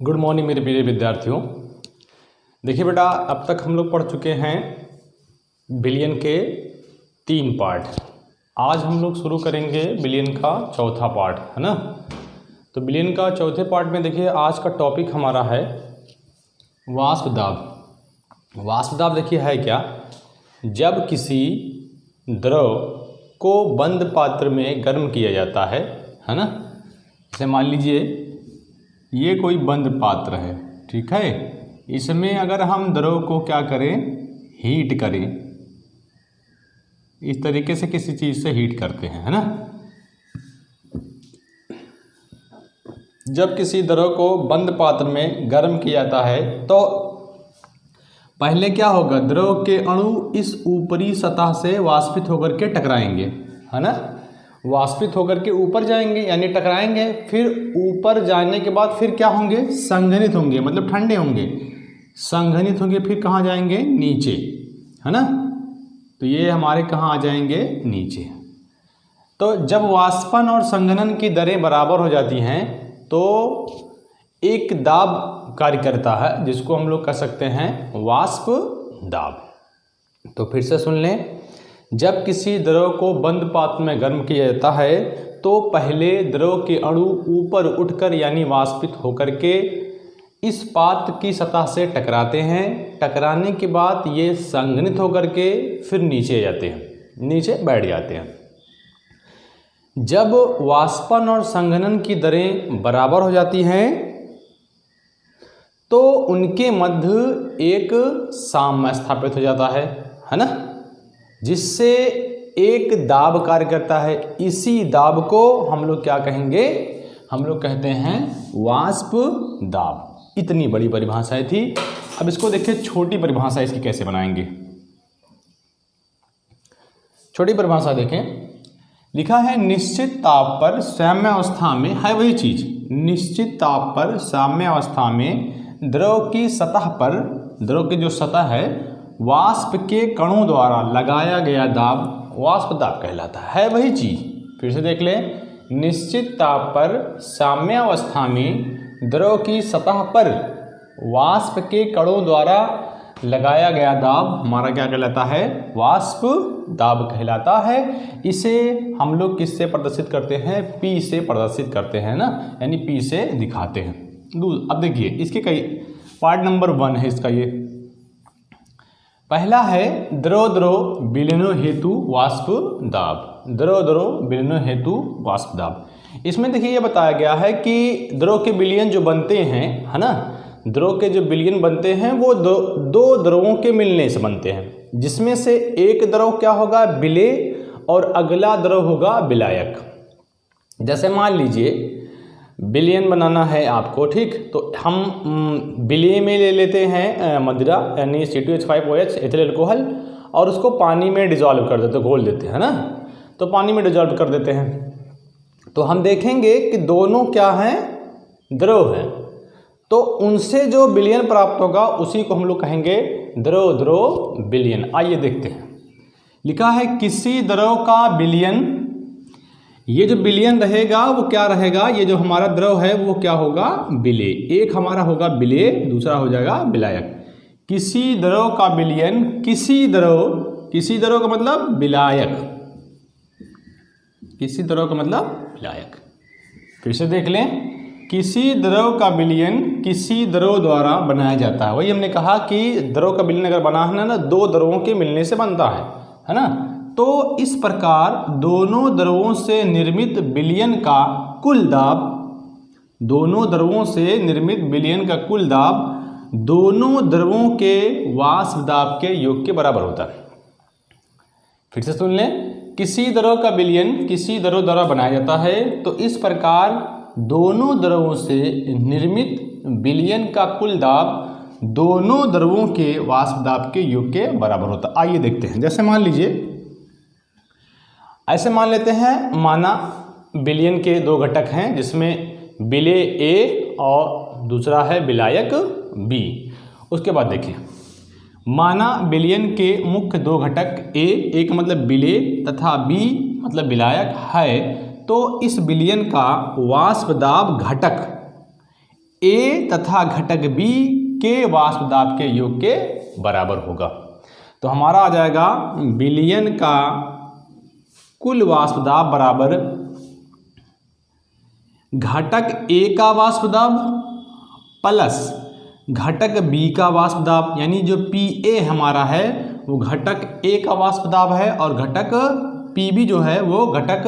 Good morning मेरे प्रिय विद्यार्थियों। देखिए बेटा, अब तक हम लोग पढ़ चुके हैं बिलियन के 3 पार्ट। आज हम लोग शुरू करेंगे बिलियन का चौथा पार्ट, है ना। तो बिलियन का चौथे पार्ट में देखिए आज का टॉपिक हमारा है वाष्प दाब। वाष्प दाब देखिए है क्या, जब किसी द्रव को बंद पात्र में गर्म किया जाता है ना। जैसे मान लीजिए ये कोई बंद पात्र है, ठीक है। इसमें अगर हम द्रव को क्या करें, हीट करें, इस तरीके से किसी चीज़ से हीट करते हैं, है ना। जब किसी द्रव को बंद पात्र में गर्म किया जाता है तो पहले क्या होगा, द्रव के अणु इस ऊपरी सतह से वाष्पित होकर के टकराएंगे, है ना। वाष्पित होकर के ऊपर जाएंगे यानी टकराएंगे, फिर ऊपर जाने के बाद फिर क्या होंगे, संघनित होंगे, मतलब ठंडे होंगे, संघनित होंगे, फिर कहाँ जाएंगे, नीचे, है ना। तो ये हमारे कहाँ आ जाएंगे, नीचे। तो जब वाष्पन और संघनन की दरें बराबर हो जाती हैं तो एक दाब कार्य करता है जिसको हम लोग कह सकते हैं वाष्प दाब। तो फिर से सुन लें, जब किसी द्रव को बंद पात्र में गर्म किया जाता है तो पहले द्रव के अणु ऊपर उठकर यानी वाष्पित होकर के इस पात्र की सतह से टकराते हैं। टकराने के बाद ये संघनित होकर के फिर नीचे जाते हैं, नीचे बैठ जाते हैं। जब वाष्पन और संघनन की दरें बराबर हो जाती हैं तो उनके मध्य एक साम्य स्थापित हो जाता है ना, जिससे एक दाब कार्य करता है। इसी दाब को हम लोग क्या कहेंगे, हम लोग कहते हैं वाष्प दाब। इतनी बड़ी परिभाषाएं थी। अब इसको देखिए छोटी परिभाषा इसकी कैसे बनाएंगे। छोटी परिभाषा देखें, लिखा है निश्चित ताप पर साम्यावस्था में, है वही चीज, निश्चित ताप पर साम्यावस्था में द्रव की सतह पर, द्रव की जो सतह है, वाष्प के कणों द्वारा लगाया गया दाब वाष्प दाब कहलाता है वही चीज। फिर से देख लें, निश्चित ताप पर साम्यावस्था में द्रव की सतह पर वाष्प के कणों द्वारा लगाया गया दाब हमारा क्या कहलाता है, वाष्प दाब कहलाता है। इसे हम लोग किससे प्रदर्शित करते हैं, P से प्रदर्शित करते हैं ना, यानी P से दिखाते हैं। अब देखिए इसके कई पार्ट नंबर 1 है इसका। ये पहला है द्रव द्रव विलीनो हेतु वाष्प दाब। द्रव द्रव विलीनो हेतु वाष्प दाब। इसमें देखिए ये बताया गया है कि द्रव के विलयन जो बनते हैं, है ना, द्रव के जो विलयन बनते हैं वो दो द्रवों के मिलने से बनते हैं, जिसमें से एक द्रव क्या होगा, विलेय, और अगला द्रव होगा विलायक। जैसे मान लीजिए विलयन बनाना है आपको, ठीक, तो हम विलेय में ले लेते हैं मदिरा यानी C2H5OH एथिल अल्कोहल, और उसको पानी में डिजॉल्व कर देते, घोल देते हैं ना। तो पानी में डिजॉल्व कर देते हैं तो हम देखेंगे कि दोनों क्या हैं, द्रव हैं। तो उनसे जो विलयन प्राप्त होगा उसी को हम लोग कहेंगे द्रव द्रव विलयन। आइए देखते हैं, लिखा है किसी द्रव का विलयन, ये जो विलयन रहेगा वो क्या रहेगा, ये जो हमारा द्रव है वो क्या होगा, विलेय। एक हमारा होगा विलेय, दूसरा हो जाएगा विलायक। किसी द्रव का विलयन, किसी द्रव का मतलब विलायक, किसी द्रव का मतलब विलायक। फिर से देख लें, किसी द्रव का विलयन किसी द्रव द्वारा बनाया जाता है। वही हमने कहा कि द्रव का विलयन अगर बना है ना, दो द्रवों के मिलने से बनता है ना। तो इस प्रकार दोनों द्रवों से निर्मित विलयन का कुल दाब, दोनों द्रवों से निर्मित विलयन का कुल दाब दोनों द्रवों के वाष्प दाब के योग के बराबर होता है। फिर से सुन लें, किसी द्रव का विलयन किसी द्रव द्वारा बनाया जाता है तो इस प्रकार दोनों द्रवों से निर्मित विलयन का कुल दाब दोनों द्रवों के वाष्प दाब के योग के बराबर होता है। आइए देखते हैं। जैसे मान लीजिए, ऐसे मान लेते हैं, माना विलयन के 2 घटक हैं जिसमें विलेय A और दूसरा है विलायक B। उसके बाद देखिए, माना विलयन के मुख्य 2 घटक A, एक मतलब विलेय तथा B मतलब विलायक है, तो इस विलयन का वाष्प दाब घटक ए तथा घटक बी के वाष्प दाब के योग के बराबर होगा। तो हमारा आ जाएगा विलयन का कुल वाष्प दाब बराबर घटक ए का वाष्प दाब प्लस घटक बी का वाष्प दाब, यानी जो पी ए हमारा है वो घटक ए का वाष्प दाब है और घटक पी बी जो है वो घटक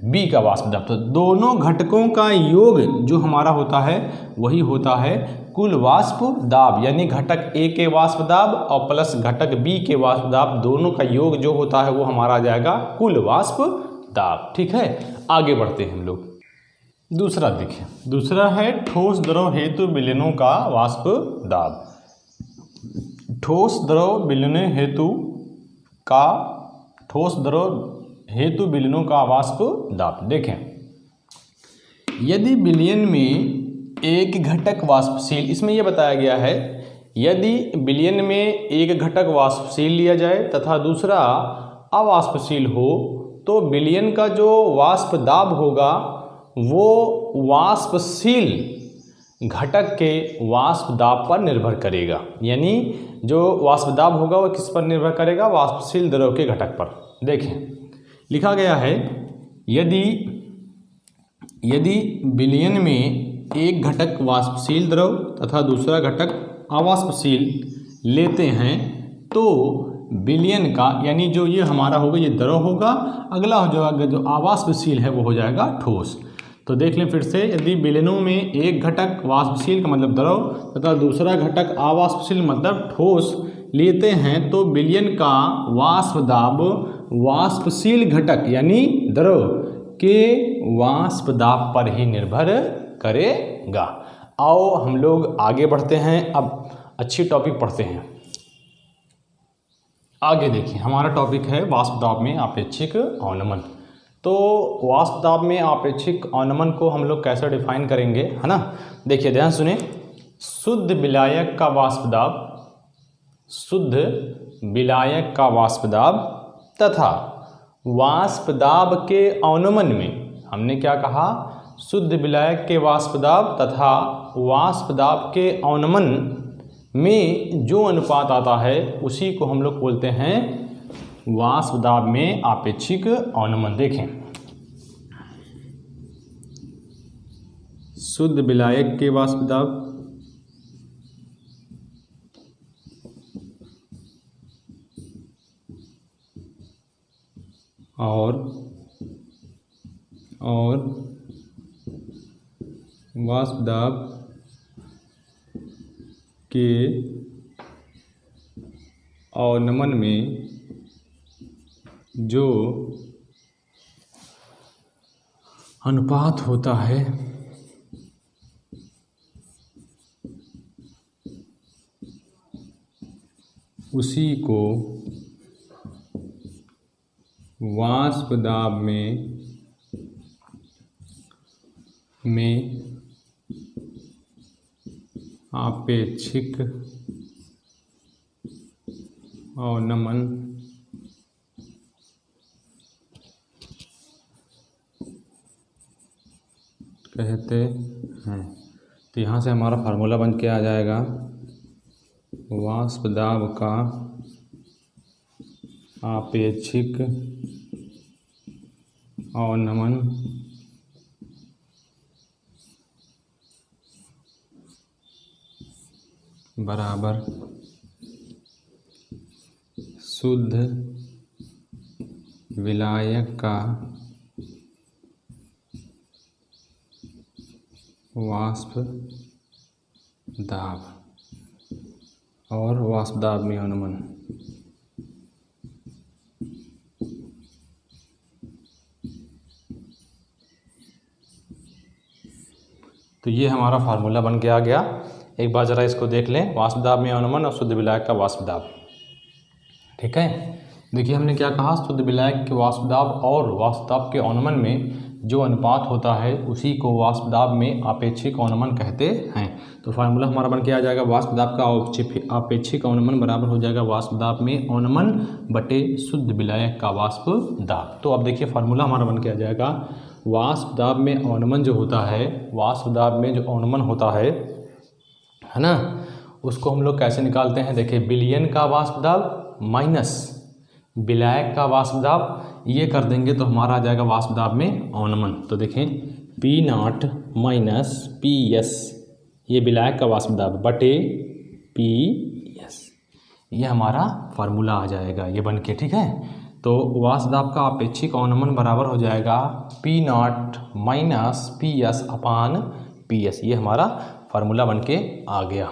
बी का वाष्प दाब। तो दोनों घटकों का योग जो हमारा होता है वही होता है कुल वाष्प दाब, यानी घटक ए के वाष्प दाब और प्लस घटक बी के वाष्प दाब, दोनों का योग जो होता है वो हमारा आ जाएगा कुल वाष्प दाब। ठीक है, आगे बढ़ते हैं हम लोग। दूसरा देखिए, दूसरा है ठोस द्रव हेतु विलयनों का वाष्प दाब। ठोस द्रव विलयन हेतु विलयनों का वाष्प दाब। देखें, यदि विलयन में एक घटक वाष्पशील, इसमें यह बताया गया है यदि विलयन में एक घटक वाष्पशील लिया जाए तथा दूसरा अवाष्पशील हो तो विलयन का जो वाष्प दाब होगा वो वाष्पशील घटक के वाष्प दाब पर निर्भर करेगा। यानी जो वाष्प दाब होगा वो किस पर निर्भर करेगा? वाष्पशील द्रव के घटक पर। देखें, लिखा गया है यदि विलयन में एक घटक वाष्पशील द्रव तथा दूसरा घटक अवाष्पशील लेते हैं तो विलयन का, यानी जो ये हमारा होगा ये द्रव होगा, अगला हो जाएगा जो अवाष्पशील है वो हो जाएगा ठोस। तो देख लें फिर से, यदि विलयनों में एक घटक वाष्पशील का मतलब द्रव तथा दूसरा घटक अवाष्पशील मतलब ठोस लेते हैं तो विलयन का वाष्प दाब वाष्पशील घटक यानी द्रव के वाष्प दाब पर ही निर्भर करेगा। आओ हम लोग आगे बढ़ते हैं, अब अच्छी टॉपिक पढ़ते हैं। आगे देखिए, हमारा टॉपिक है वाष्प दाब में आपेक्षिक अवनमन। तो वाष्प दाब में आपेक्षिक अवनमन को हम लोग कैसे डिफाइन करेंगे, है ना? देखिए, ध्यान सुने। शुद्ध विलायक का वाष्प दाब, शुद्ध विलायक का वाष्प दाब तथा वाष्प दाब के अवनमन में हमने क्या कहा? शुद्ध विलायक के वाष्प दाब तथा वाष्प दाब के अवनमन में जो अनुपात आता है उसी को हम लोग बोलते हैं वाष्प दाब में आपेक्षिक अवनमन। देखें, शुद्ध विलायक के वाष्प दाब और वाष्प दाब के अवनमन में जो अनुपात होता है उसी को वाष्प दाब में आपेक्षिक अवनमन कहते हैं। तो यहाँ से हमारा फार्मूला बन के आ जाएगा वाष्प दाब का आपेक्षिक अवनमन बराबर शुद्ध विलायक का वाष्प दाब और वाष्प दाब में अवनमन। तो ये हमारा फार्मूला बन के आ गया। एक बार ज़रा इसको देख लें, वाष्प दाब में अवनमन और शुद्ध विलायक का वाष्प दाब। ठीक है, देखिए हमने क्या कहा? शुद्ध विलायक के वाष्प दाब और वाष्प दाब के अवनमन में जो अनुपात होता है उसी को वाष्प दाब में आपेक्षिक अवनमन कहते हैं। तो फार्मूला हमारा बन के आ जाएगा वाष्प दाब का आपेक्षिक अवनमन बराबर हो जाएगा वाष्प दाब में अवनमन बटे शुद्ध विलायक का वाष्प दाब। तो अब देखिए फार्मूला हमारा बन के आ जाएगा वाष्प दाब में अवनमन जो होता है, वाष्प दाब में जो अवनमन होता है ना, उसको हम लोग कैसे निकालते हैं? देखिए, विलयन का वाष्प दाब माइनस विलायक का वाष्प दाब, ये कर देंगे तो हमारा आ जाएगा वाष्प दाब में अवनमन। तो देखें P0 माइनस PS, ये विलायक का वाष्प दाब बटे PS, ये हमारा फार्मूला आ जाएगा ये बन के, ठीक है। तो वाष्प दाब का अपेक्षिक अवनमन बराबर हो जाएगा P0 माइनस PS अपान PS, ये हमारा फार्मूला बन के आ गया।